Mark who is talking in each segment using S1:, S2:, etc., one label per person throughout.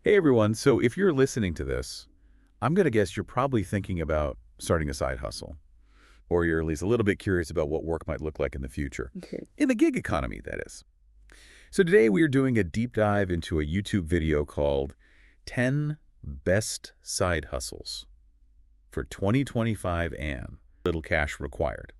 S1: Hey everyone, so if you're listening to this, I'm going to guess you're probably thinking about starting a side hustle, or you're at least a little bit curious about what work might look like in the future.
S2: Okay.
S1: In the gig economy, that is. So today we are doing a deep dive into a YouTube video called 10 Best Side Hustles for 2025 and Little Cash Required.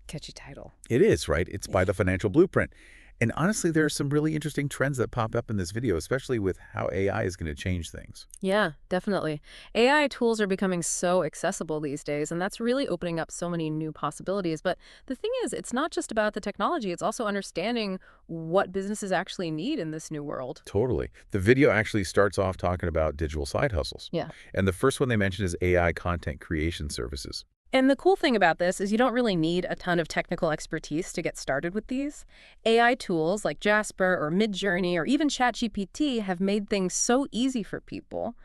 S2: Catchy title.
S1: It is, right? It's by the Financial Blueprint. And honestly, there are some really interesting trends that pop up in this video, especially with how AI is going to change things.
S2: Yeah, definitely. AI tools are becoming so accessible these days, and that's really opening up so many new possibilities. But the thing is, it's not just about the technology, it's also understanding what businesses actually need in this new world.
S1: Totally. The video actually starts off talking about digital side hustles.
S2: Yeah.
S1: And the first one they mention is AI content creation services.
S2: And the cool thing about this is you don't really need a ton of technical expertise to get started with these. AI tools like Jasper or Midjourney or even ChatGPT have made things so easy for people.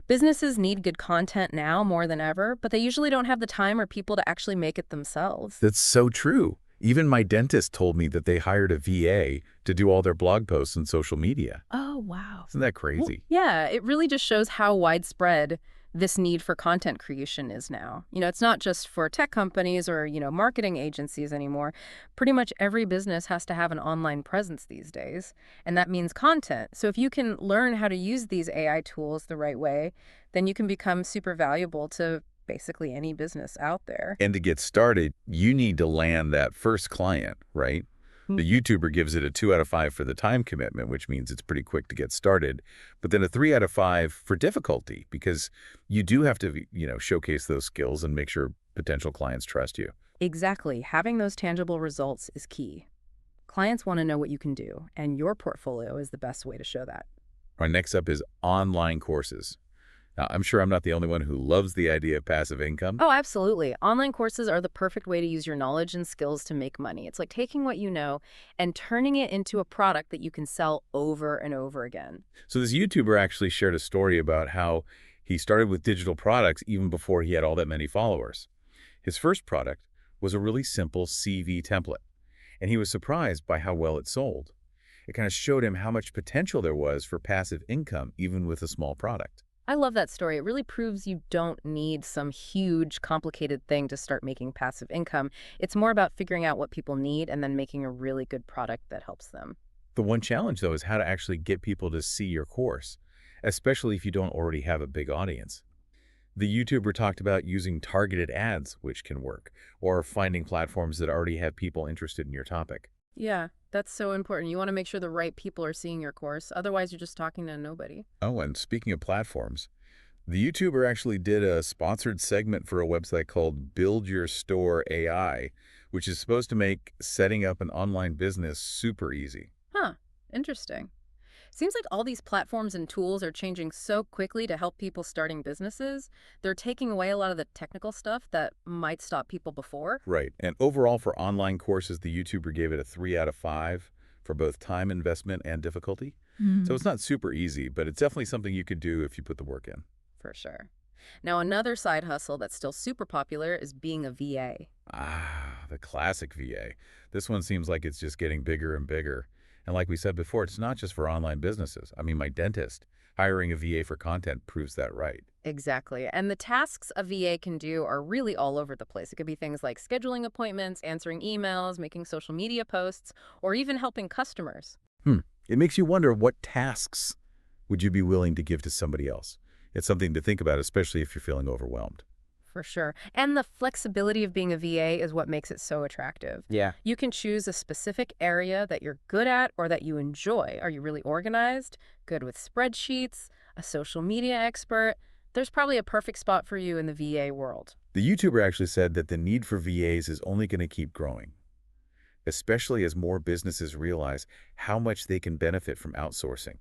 S2: Businesses need good content now more than ever, but they usually don't have the time or people to actually make it themselves.
S1: That's so true. Even my dentist told me that they hired a VA to do all their blog posts and social media.
S2: Oh, wow.
S1: Isn't that crazy?
S2: Yeah, it really just shows how widespread this need for content creation is now. It's not just for tech companies or, marketing agencies anymore. Pretty much every business has to have an online presence these days, and that means content. So if you can learn how to use these AI tools the right way, then you can become super valuable to basically any business out there.
S1: And to get started, you need to land that first client, right? The YouTuber gives it a 2 out of 5 for the time commitment, which means it's pretty quick to get started, but then a 3 out of 5 for difficulty because you do have to, showcase those skills and make sure potential clients trust you.
S2: Exactly. Having those tangible results is key. Clients want to know what you can do, and your portfolio is the best way to show that.
S1: Our next up is online courses. Now, I'm sure I'm not the only one who loves the idea of passive income.
S2: Oh, absolutely. Online courses are the perfect way to use your knowledge and skills to make money. It's like taking what you know and turning it into a product that you can sell over and over again.
S1: So this YouTuber actually shared a story about how he started with digital products even before he had all that many followers. His first product was a really simple CV template, and he was surprised by how well it sold. It kind of showed him how much potential there was for passive income even with a small product.
S2: I love that story. It really proves you don't need some huge, complicated thing to start making passive income. It's more about figuring out what people need and then making a really good product that helps them.
S1: The one challenge, though, is how to actually get people to see your course, especially if you don't already have a big audience. The YouTuber talked about using targeted ads, which can work, or finding platforms that already have people interested in your topic.
S2: Yeah, that's so important. You want to make sure the right people are seeing your course. Otherwise, you're just talking to nobody.
S1: Oh, and speaking of platforms, the YouTuber actually did a sponsored segment for a website called Build Your Store AI, which is supposed to make setting up an online business super easy.
S2: Huh, interesting. Seems like all these platforms and tools are changing so quickly to help people starting businesses. They're taking away a lot of the technical stuff that might stop people before.
S1: Right. And overall, for online courses, the YouTuber gave it a 3 out of 5 for both time investment and difficulty. So it's not super easy, but it's definitely something you could do if you put the work in.
S2: For sure. Now, another side hustle that's still super popular is being a VA.
S1: Ah, the classic VA. This one seems like it's just getting bigger and bigger. And like we said before, it's not just for online businesses. I mean, my dentist, hiring a VA for content proves that right.
S2: Exactly. And the tasks a VA can do are really all over the place. It could be things like scheduling appointments, answering emails, making social media posts, or even helping customers.
S1: It makes you wonder what tasks would you be willing to give to somebody else? It's something to think about, especially if you're feeling overwhelmed.
S2: For sure. And the flexibility of being a VA is what makes it so attractive.
S1: Yeah.
S2: You can choose a specific area that you're good at or that you enjoy. Are you really organized? Good with spreadsheets? A social media expert? There's probably a perfect spot for you in the VA world.
S1: The YouTuber actually said that the need for VAs is only going to keep growing, especially as more businesses realize how much they can benefit from outsourcing.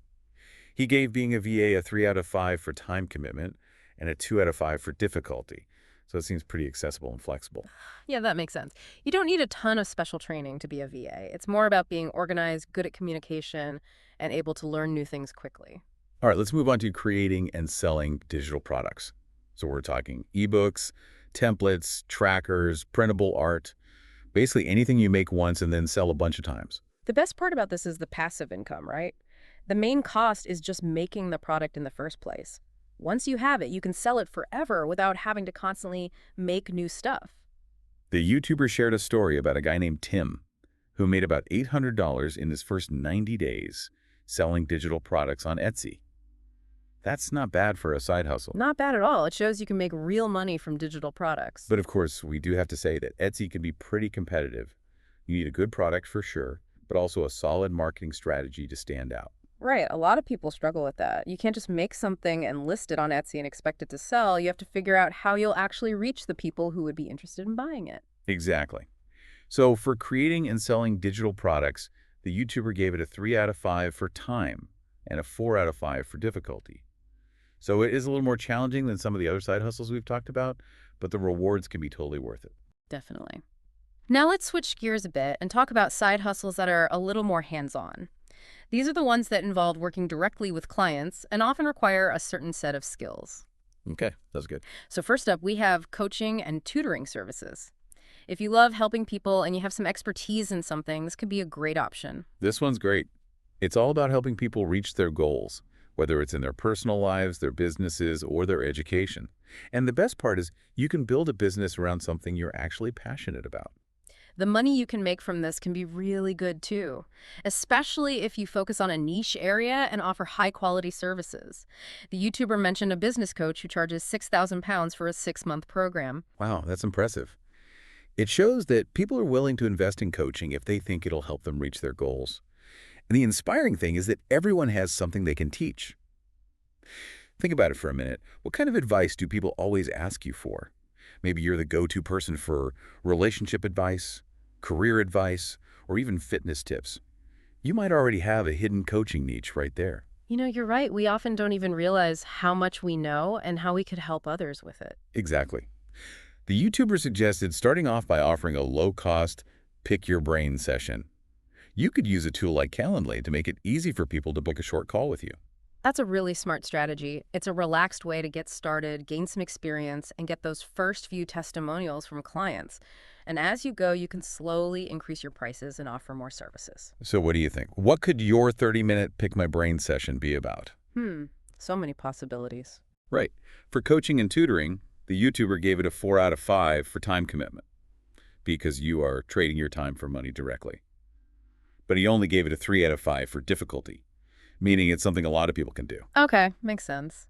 S1: He gave being a VA a 3 out of 5 for time commitment and a 2 out of 5 for difficulty. So it seems pretty accessible and flexible.
S2: Yeah, that makes sense. You don't need a ton of special training to be a VA. It's more about being organized, good at communication, and able to learn new things quickly.
S1: All right, let's move on to creating and selling digital products. So we're talking ebooks, templates, trackers, printable art, basically anything you make once and then sell a bunch of times.
S2: The best part about this is the passive income, right? The main cost is just making the product in the first place. Once you have it, you can sell it forever without having to constantly make new stuff.
S1: The YouTuber shared a story about a guy named Tim who made about $800 in his first 90 days selling digital products on Etsy. That's not bad for a side hustle.
S2: Not bad at all. It shows you can make real money from digital products.
S1: But of course, we do have to say that Etsy can be pretty competitive. You need a good product for sure, but also a solid marketing strategy to stand out.
S2: Right. A lot of people struggle with that. You can't just make something and list it on Etsy and expect it to sell. You have to figure out how you'll actually reach the people who would be interested in buying it.
S1: Exactly. So for creating and selling digital products, the YouTuber gave it a 3 out of 5 for time and a 4 out of 5 for difficulty. So it is a little more challenging than some of the other side hustles we've talked about, but the rewards can be totally worth it.
S2: Definitely. Now let's switch gears a bit and talk about side hustles that are a little more hands-on. These are the ones that involve working directly with clients and often require a certain set of skills.
S1: Okay, that's good.
S2: So first up, we have coaching and tutoring services. If you love helping people and you have some expertise in something, this could be a great option.
S1: This one's great. It's all about helping people reach their goals, whether it's in their personal lives, their businesses, or their education. And the best part is you can build a business around something you're actually passionate about.
S2: The money you can make from this can be really good too, especially if you focus on a niche area and offer high-quality services. The YouTuber mentioned a business coach who charges £6,000 for a 6-month program.
S1: Wow, that's impressive. It shows that people are willing to invest in coaching if they think it'll help them reach their goals. And the inspiring thing is that everyone has something they can teach. Think about it for a minute. What kind of advice do people always ask you for? Maybe you're the go-to person for relationship advice, career advice, or even fitness tips. You might already have a hidden coaching niche right there.
S2: You know, you're right. We often don't even realize how much we know and how we could help others with it.
S1: Exactly. The YouTuber suggested starting off by offering a low-cost, pick-your-brain session. You could use a tool like Calendly to make it easy for people to book a short call with you.
S2: That's a really smart strategy. It's a relaxed way to get started, gain some experience, and get those first few testimonials from clients. And as you go, you can slowly increase your prices and offer more services.
S1: So what do you think? What could your 30-minute pick-my-brain session be about?
S2: So many possibilities.
S1: Right. For coaching and tutoring, the YouTuber gave it a 4 out of 5 for time commitment because you are trading your time for money directly. But he only gave it a 3 out of 5 for difficulty, meaning it's something a lot of people can do.
S2: Okay, makes sense.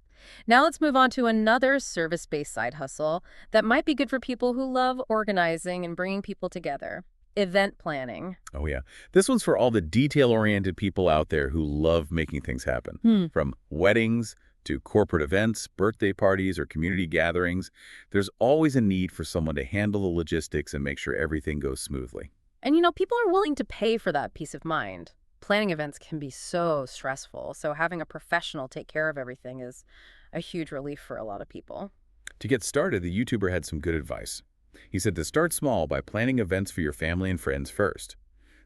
S2: Now let's move on to another service-based side hustle that might be good for people who love organizing and bringing people together. Event planning.
S1: Oh, yeah. This one's for all the detail-oriented people out there who love making things happen. From weddings to corporate events, birthday parties, or community gatherings, there's always a need for someone to handle the logistics and make sure everything goes smoothly.
S2: And you know, people are willing to pay for that peace of mind. Planning events can be so stressful, so having a professional take care of everything is a huge relief for a lot of people.
S1: To get started, the YouTuber had some good advice. He said to start small by planning events for your family and friends first.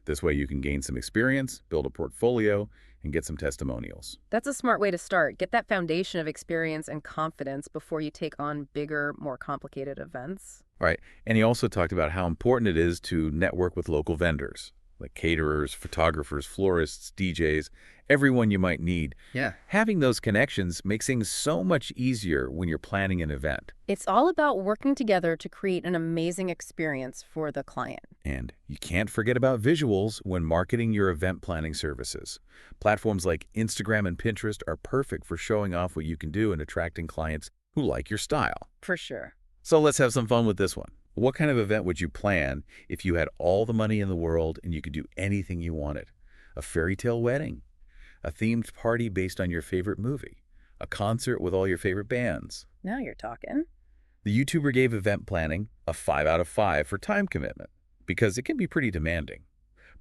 S1: This way you can gain some experience, build a portfolio, and get some testimonials.
S2: That's a smart way to start. Get that foundation of experience and confidence before you take on bigger, more complicated events.
S1: All right. And he also talked about how important it is to network with local vendors, like caterers, photographers, florists, DJs, everyone you might need.
S3: Yeah.
S1: Having those connections makes things so much easier when you're planning an event.
S2: It's all about working together to create an amazing experience for the client.
S1: And you can't forget about visuals when marketing your event planning services. Platforms like Instagram and Pinterest are perfect for showing off what you can do and attracting clients who like your style.
S2: For sure.
S1: So let's have some fun with this one. What kind of event would you plan if you had all the money in the world and you could do anything you wanted? A fairy tale wedding? A themed party based on your favorite movie? A concert with all your favorite bands?
S2: Now you're talking.
S1: The YouTuber gave event planning a 5 out of 5 for time commitment because it can be pretty demanding,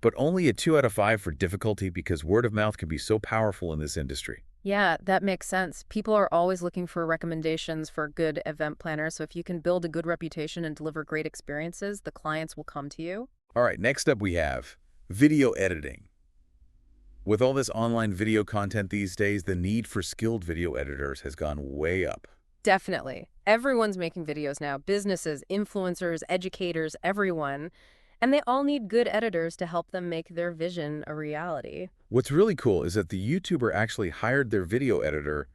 S1: but only a 2 out of 5 for difficulty because word of mouth can be so powerful in this industry.
S2: Yeah, that makes sense. People are always looking for recommendations for good event planners, so if you can build a good reputation and deliver great experiences, the clients will come to you.
S1: All right, next up we have video editing. With all this online video content these days, the need for skilled video editors has gone way up.
S2: Definitely. Everyone's making videos now. Businesses, influencers, educators, everyone. And they all need good editors to help them make their vision a reality.
S1: What's really cool is that the YouTuber actually hired their video editor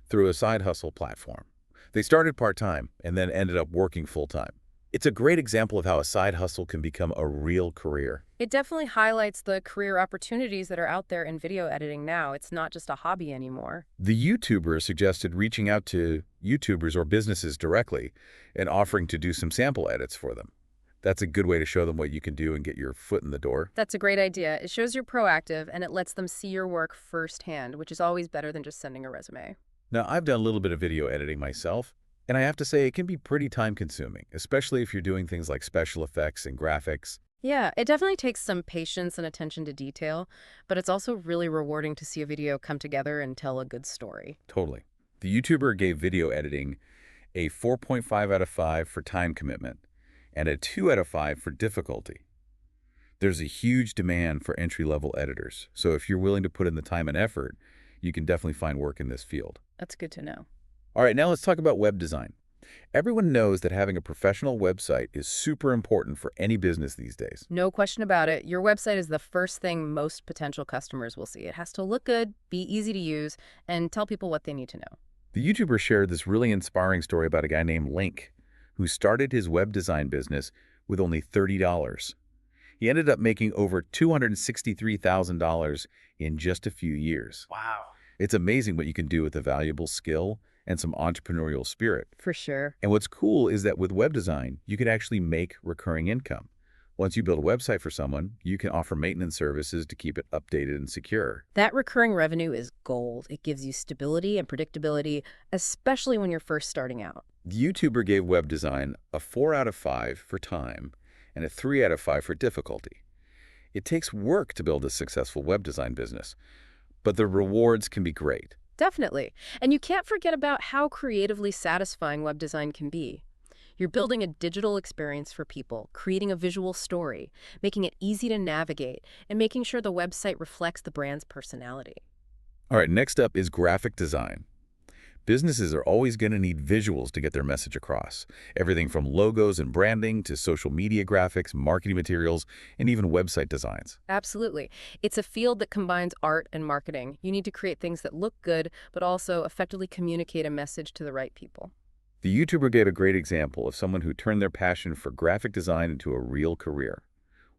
S1: through a side hustle platform. They started part-time and then ended up working full-time. It's a great example of how a side hustle can become a real career.
S2: It definitely highlights the career opportunities that are out there in video editing now. It's not just a hobby anymore.
S1: The YouTuber suggested reaching out to YouTubers or businesses directly and offering to do some sample edits for them. That's a good way to show them what you can do and get your foot in the door.
S2: That's a great idea. It shows you're proactive and it lets them see your work firsthand, which is always better than just sending a resume.
S1: Now, I've done a little bit of video editing myself, and I have to say it can be pretty time-consuming, especially if you're doing things like special effects and graphics.
S2: Yeah, it definitely takes some patience and attention to detail, but it's also really rewarding to see a video come together and tell a good story.
S1: Totally. The YouTuber gave video editing a 4.5 out of 5 for time commitment and a 2 out of 5 for difficulty. There's a huge demand for entry-level editors, so if you're willing to put in the time and effort, you can definitely find work in this field.
S2: That's good to know.
S1: All right, now let's talk about web design. Everyone knows that having a professional website is super important for any business these days.
S2: No question about it. Your website is the first thing most potential customers will see. It has to look good, be easy to use, and tell people what they need to know.
S1: The YouTuber shared this really inspiring story about a guy named Link, who started his web design business with only $30. He ended up making over $263,000 in just a few years.
S2: Wow.
S1: It's amazing what you can do with a valuable skill and some entrepreneurial spirit.
S2: For sure.
S1: And what's cool is that with web design, you can actually make recurring income. Once you build a website for someone, you can offer maintenance services to keep it updated and secure.
S2: That recurring revenue is gold. It gives you stability and predictability, especially when you're first starting out.
S1: The YouTuber gave web design a 4 out of 5 for time and a 3 out of 5 for difficulty. It takes work to build a successful web design business, but the rewards can be great.
S2: Definitely. And you can't forget about how creatively satisfying web design can be. You're building a digital experience for people, creating a visual story, making it easy to navigate, and making sure the website reflects the brand's personality.
S1: All right, next up is graphic design. Businesses are always going to need visuals to get their message across. Everything from logos and branding to social media graphics, marketing materials, and even website designs.
S2: Absolutely. It's a field that combines art and marketing. You need to create things that look good, but also effectively communicate a message to the right people.
S1: The YouTuber gave a great example of someone who turned their passion for graphic design into a real career.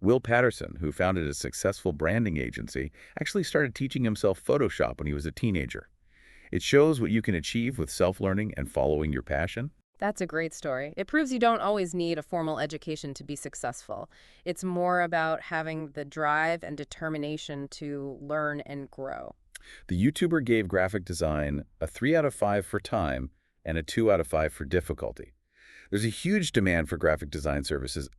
S1: Will Patterson, who founded a successful branding agency, actually started teaching himself Photoshop when he was a teenager. It shows what you can achieve with self-learning and following your passion.
S2: That's a great story. It proves you don't always need a formal education to be successful. It's more about having the drive and determination to learn and grow.
S1: The YouTuber gave graphic design a 3 out of 5 for time and a 2 out of 5 for difficulty. There's a huge demand for graphic design services,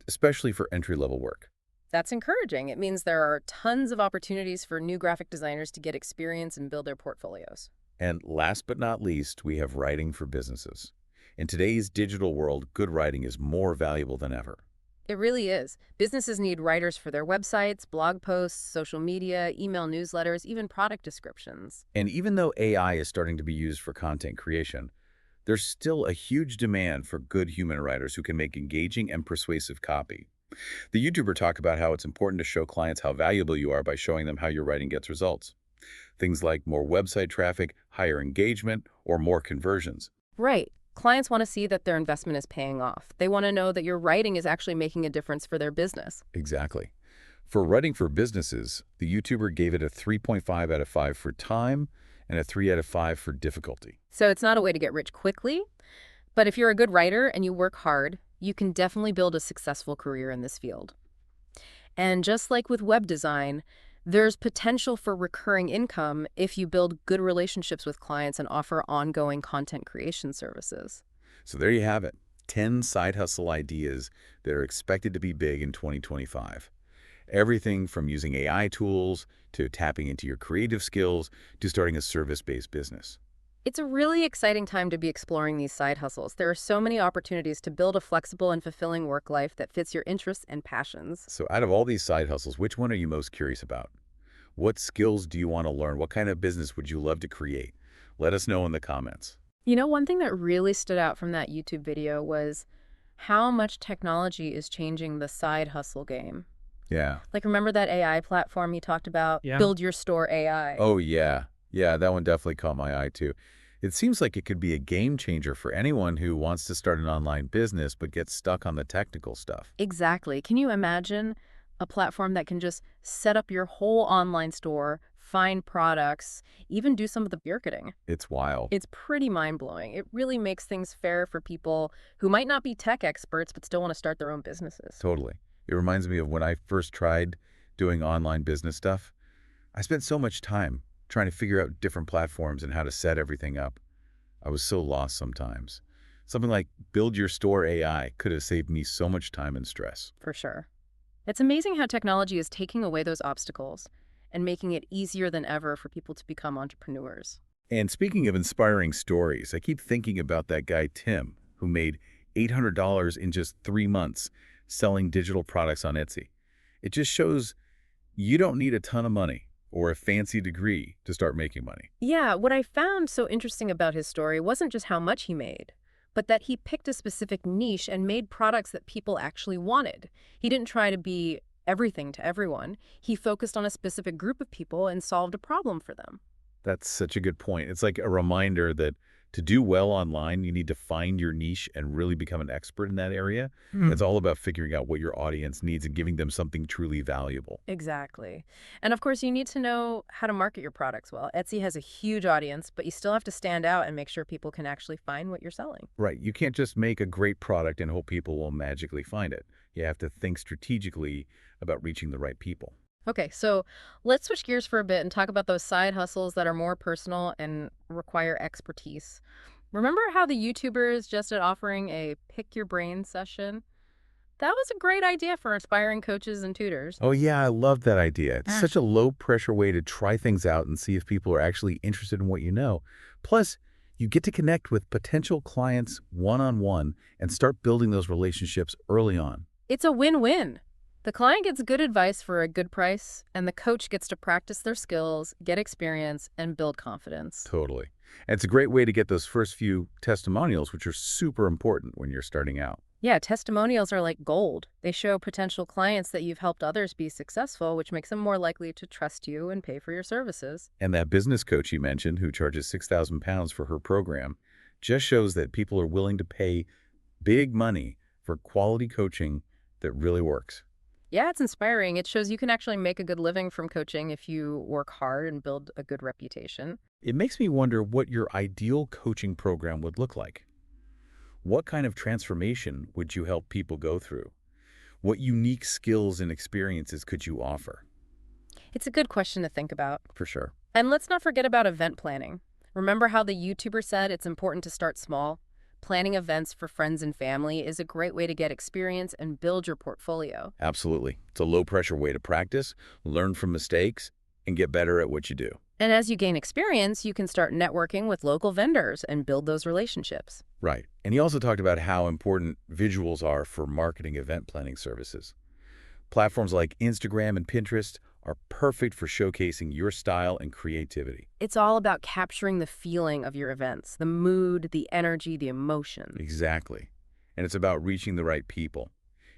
S1: especially for entry-level work.
S2: That's encouraging. It means there are tons of opportunities for new graphic designers to get experience and build their portfolios.
S1: And last but not least, we have writing for businesses. In today's digital world, good writing is more valuable than ever.
S2: It really is. Businesses need writers for their websites, blog posts, social media, email newsletters, even product descriptions.
S1: And even though AI is starting to be used for content creation, there's still a huge demand for good human writers who can make engaging and persuasive copy. The YouTuber talked about how it's important to show clients how valuable you are by showing them how your writing gets results. Things like more website traffic, higher engagement, or more conversions.
S2: Right. Clients want to see that their investment is paying off. They want to know that your writing is actually making a difference for their business.
S1: Exactly. For writing for businesses, the YouTuber gave it a 3.5 out of 5 for time and a 3 out of 5 for difficulty.
S2: So it's not a way to get rich quickly, but if you're a good writer and you work hard, you can definitely build a successful career in this field. And just like with web design, there's potential for recurring income if you build good relationships with clients and offer ongoing content creation services.
S1: So there you have it, 10 side hustle ideas that are expected to be big in 2025. Everything from using AI tools to tapping into your creative skills to starting a service-based business.
S2: It's a really exciting time to be exploring these side hustles. There are so many opportunities to build a flexible and fulfilling work life that fits your interests and passions.
S1: So out of all these side hustles, which one are you most curious about? What skills do you want to learn? What kind of business would you love to create? Let us know in the comments.
S2: You know, one thing that really stood out from that YouTube video was how much technology is changing the side hustle game.
S1: Yeah.
S2: Like, remember that AI platform you talked about?
S3: Yeah.
S2: Build Your Store AI.
S1: Oh, yeah. Yeah, that one definitely caught my eye, too. It seems like it could be a game changer for anyone who wants to start an online business but gets stuck on the technical stuff.
S2: Exactly. Can you imagine a platform that can just set up your whole online store, find products, even do some of the marketing?
S1: It's wild.
S2: It's pretty mind-blowing. It really makes things fair for people who might not be tech experts but still want to start their own businesses.
S1: Totally. It reminds me of when I first tried doing online business stuff. I spent so much time trying to figure out different platforms and how to set everything up. I was so lost sometimes. Something like Build Your Store AI could have saved me so much time and stress.
S2: For sure. It's amazing how technology is taking away those obstacles and making it easier than ever for people to become entrepreneurs.
S1: And speaking of inspiring stories, I keep thinking about that guy Tim, who made $800 in just 3 months selling digital products on Etsy. It just shows you don't need a ton of money or a fancy degree to start making money.
S2: Yeah, what I found so interesting about his story wasn't just how much he made, but that he picked a specific niche and made products that people actually wanted. He didn't try to be everything to everyone. He focused on a specific group of people and solved a problem for them.
S1: That's such a good point. It's like a reminder that to do well online, you need to find your niche and really become an expert in that area. It's all about figuring out what your audience needs and giving them something truly valuable.
S2: Exactly. And of course, you need to know how to market your products well. Etsy has a huge audience, but you still have to stand out and make sure people can actually find what you're selling.
S1: Right. You can't just make a great product and hope people will magically find it. You have to think strategically about reaching the right people.
S2: Okay, so let's switch gears for a bit and talk about those side hustles that are more personal and require expertise. Remember how the YouTubers just at offering a pick your brain session? That was a great idea for inspiring coaches and tutors.
S1: Oh, yeah, I love that idea. It's
S2: Ah.
S1: such a low-pressure way to try things out and see if people are actually interested in what you know. Plus, you get to connect with potential clients one-on-one and start building those relationships early on.
S2: It's a win-win. The client gets good advice for a good price, and the coach gets to practice their skills, get experience, and build confidence.
S1: Totally. And it's a great way to get those first few testimonials, which are super important when you're starting out.
S2: Yeah, testimonials are like gold. They show potential clients that you've helped others be successful, which makes them more likely to trust you and pay for your services.
S1: And that business coach you mentioned, who charges £6,000 for her program, just shows that people are willing to pay big money for quality coaching that really works.
S2: Yeah, it's inspiring. It shows you can actually make a good living from coaching if you work hard and build a good reputation.
S1: It makes me wonder what your ideal coaching program would look like. What kind of transformation would you help people go through? What unique skills and experiences could you offer?
S2: It's a good question to think about.
S1: For sure.
S2: And let's not forget about event planning. Remember how the YouTuber said it's important to start small? Planning events for friends and family is a great way to get experience and build your portfolio.
S1: Absolutely. It's a low-pressure way to practice, learn from mistakes, and get better at what you do.
S2: And as you gain experience, you can start networking with local vendors and build those relationships.
S1: Right. And he also talked about how important visuals are for marketing event planning services. Platforms like Instagram and Pinterest are perfect for showcasing your style and creativity.
S2: It's all about capturing the feeling of your events, the mood, the energy, the emotion.
S1: Exactly. And it's about reaching the right people.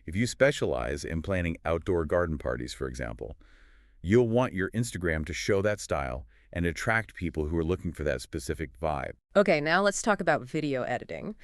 S1: If you specialize in planning outdoor garden parties, for example, you'll want your Instagram to show that style and attract people who are looking for that specific vibe.
S2: Okay, now let's talk about video editing.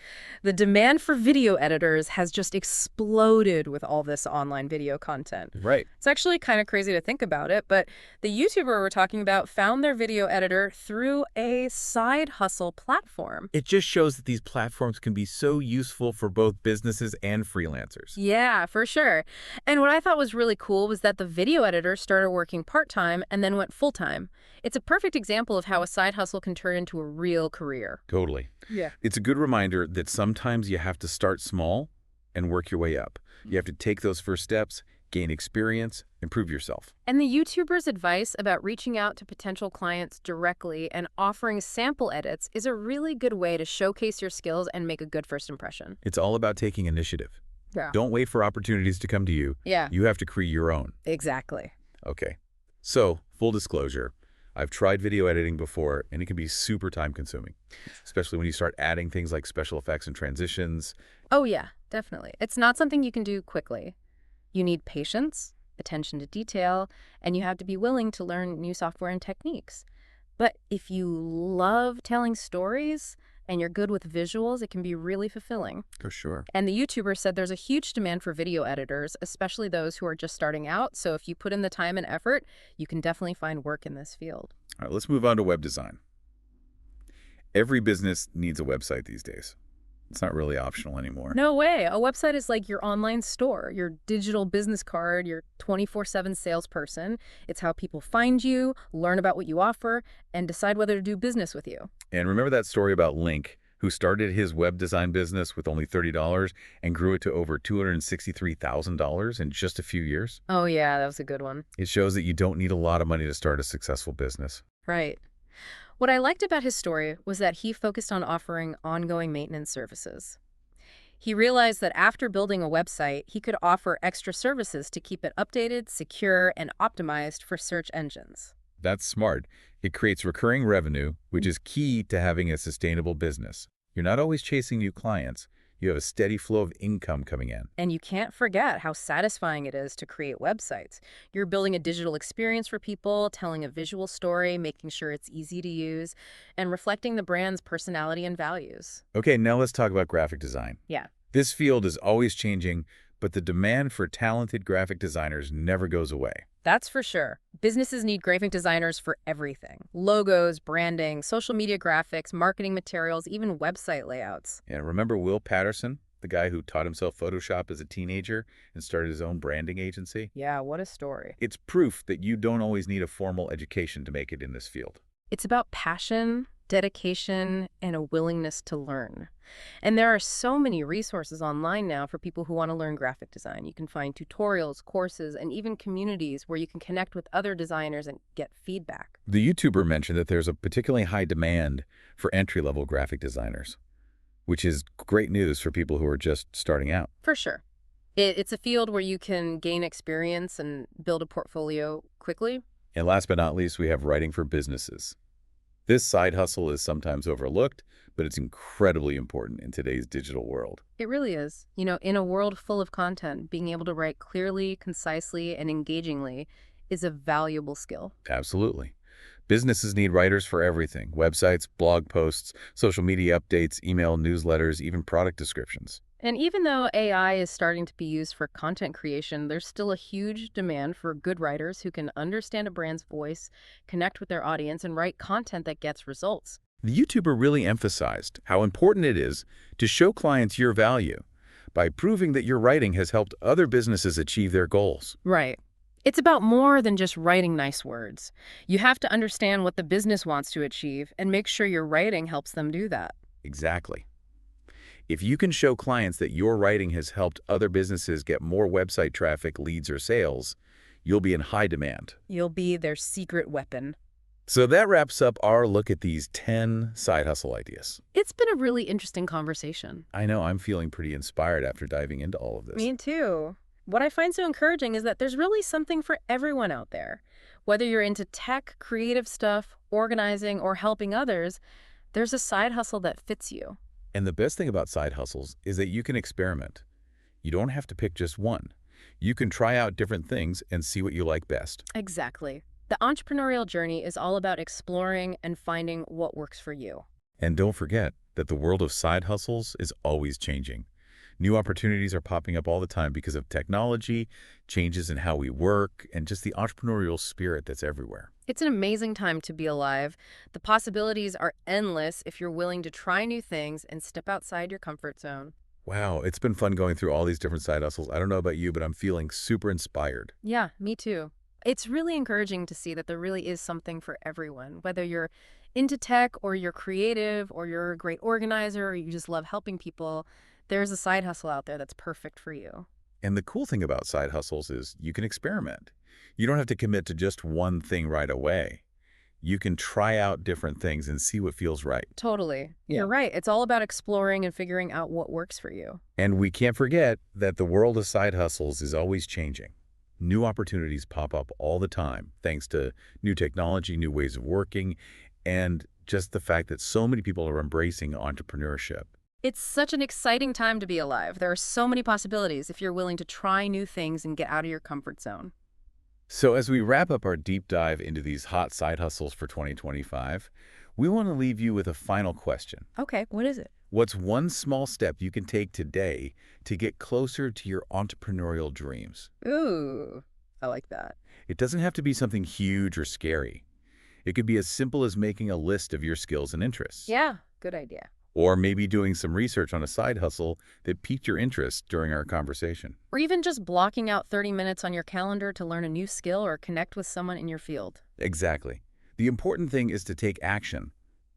S2: The demand for video editors has just exploded with all this online video content.
S1: Right.
S2: It's actually kind of crazy to think about it, but the YouTuber we're talking about found their video editor through a side hustle platform.
S1: It just shows that these platforms can be so useful for both businesses and freelancers.
S2: Yeah, for sure. And what I thought was really cool was that the video editor started working part-time and then went full-time. It's a perfect example of how a side hustle can turn into a real career.
S1: Totally.
S2: Yeah.
S1: It's a good reminder that sometimes you have to start small and work your way up. You have to take those first steps, gain experience, improve yourself.
S2: And the YouTuber's advice about reaching out to potential clients directly and offering sample edits is a really good way to showcase your skills and make a good first impression.
S1: It's all about taking initiative.
S2: Yeah.
S1: Don't wait for opportunities to come to you.
S2: Yeah,
S1: You have to create your own.
S2: exactly.
S1: Okay. So, full disclosure, I've tried video editing before, and it can be super time-consuming, especially when you start adding things like special effects and transitions.
S2: Oh, yeah, definitely. It's not something you can do quickly. You need patience, attention to detail, and you have to be willing to learn new software and techniques. But if you love telling stories and you're good with visuals, it can be really fulfilling.
S1: For sure.
S2: And the YouTuber said there's a huge demand for video editors, especially those who are just starting out. So if you put in the time and effort, you can definitely find work in this field.
S1: All right, let's move on to web design. Every business needs a website these days. It's not really optional anymore.
S2: No way. A website is like your online store, your digital business card, your 24/7 salesperson. It's how people find you, learn about what you offer, and decide whether to do business with you.
S1: And remember that story about Link, who started his web design business with only $30 and grew it to over $263,000 in just a few years?
S2: Oh, yeah, that was a good one.
S1: It shows that you don't need a lot of money to start a successful business.
S2: Right. What I liked about his story was that he focused on offering ongoing maintenance services. He realized that after building a website, he could offer extra services to keep it updated, secure, and optimized for search engines.
S1: That's smart. It creates recurring revenue, which is key to having a sustainable business. You're not always chasing new clients. You have a steady flow of income coming in.
S2: And you can't forget how satisfying it is to create websites. You're building a digital experience for people, telling a visual story, making sure it's easy to use, and reflecting the brand's personality and values.
S1: Okay, now let's talk about graphic design.
S2: Yeah.
S1: This field is always changing, but the demand for talented graphic designers never goes away.
S2: That's for sure. Businesses need graphic designers for everything. Logos, branding, social media graphics, marketing materials, even website layouts.
S1: And remember Will Patterson, the guy who taught himself Photoshop as a teenager and started his own branding agency?
S2: Yeah, what a story.
S1: It's proof that you don't always need a formal education to make it in this field.
S2: It's about passion, dedication, and a willingness to learn. And there are so many resources online now for people who want to learn graphic design. You can find tutorials, courses, and even communities where you can connect with other designers and get feedback.
S1: The YouTuber mentioned that there's a particularly high demand for entry-level graphic designers, which is great news for people who are just starting out.
S2: For sure. It's a field where you can gain experience and build a portfolio quickly.
S1: And last but not least, we have writing for businesses. This side hustle is sometimes overlooked, but it's incredibly important in today's digital world.
S2: It really is. You know, in a world full of content, being able to write clearly, concisely, and engagingly is a valuable skill.
S1: Absolutely. Businesses need writers for everything: websites, blog posts, social media updates, email newsletters, even product descriptions.
S2: And even though AI is starting to be used for content creation, there's still a huge demand for good writers who can understand a brand's voice, connect with their audience, and write content that gets results.
S1: The YouTuber really emphasized how important it is to show clients your value by proving that your writing has helped other businesses achieve their goals.
S2: Right. It's about more than just writing nice words. You have to understand what the business wants to achieve and make sure your writing helps them do that.
S1: Exactly. If you can show clients that your writing has helped other businesses get more website traffic, leads, or sales, you'll be in high demand.
S2: You'll be their secret weapon.
S1: So that wraps up our look at these 10 side hustle ideas.
S2: It's been a really interesting conversation.
S1: I know I'm feeling pretty inspired after diving into all of this.
S2: Me too. What I find so encouraging is that there's really something for everyone out there. Whether you're into tech, creative stuff, organizing, or helping others, there's a side hustle that fits you.
S1: And the best thing about side hustles is that you can experiment. You don't have to pick just one. You can try out different things and see what you like best.
S2: Exactly. The entrepreneurial journey is all about exploring and finding what works for you.
S1: And don't forget that the world of side hustles is always changing. New opportunities are popping up all the time because of technology, changes in how we work, and just the entrepreneurial spirit that's everywhere.
S2: It's an amazing time to be alive. The possibilities are endless if you're willing to try new things and step outside your comfort zone.
S1: Wow, it's been fun going through all these different side hustles. I don't know about you, but I'm feeling super inspired.
S2: Yeah, me too. It's really encouraging to see that there really is something for everyone, whether you're into tech or you're creative or you're a great organizer or you just love helping people. There's a side hustle out there that's perfect for you.
S1: And the cool thing about side hustles is you can experiment. You don't have to commit to just one thing right away. You can try out different things and see what feels right.
S2: Totally.
S1: Yeah.
S2: You're right. It's all about exploring and figuring out what works for you.
S1: And we can't forget that the world of side hustles is always changing. New opportunities pop up all the time, thanks to new technology, new ways of working, and just the fact that so many people are embracing entrepreneurship.
S2: It's such an exciting time to be alive. There are so many possibilities if you're willing to try new things and get out of your comfort zone.
S1: So as we wrap up our deep dive into these hot side hustles for 2025, we want to leave you with a final question.
S2: Okay, what is it?
S1: What's one small step you can take today to get closer to your entrepreneurial dreams?
S2: Ooh, I like that.
S1: It doesn't have to be something huge or scary. It could be as simple as making a list of your skills and interests,
S2: Yeah, good idea.
S1: or maybe doing some research on a side hustle that piqued your interest during our conversation.
S2: Or even just blocking out 30 minutes on your calendar to learn a new skill or connect with someone in your field.
S1: Exactly. The important thing is to take action,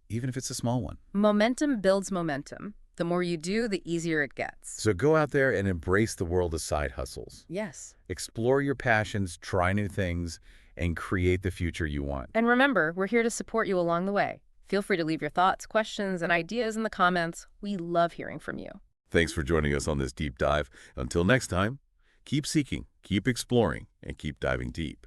S1: even if it's a small one.
S2: Momentum builds momentum. The more you do, the easier it gets.
S1: So go out there and embrace the world of side hustles.
S2: Yes.
S1: Explore your passions, try new things, and create the future you want.
S2: And remember, we're here to support you along the way. Feel free to leave your thoughts, questions, and ideas in the comments. We love hearing from you.
S1: Thanks for joining us on this deep dive. Until next time, keep seeking, keep exploring, and keep diving deep.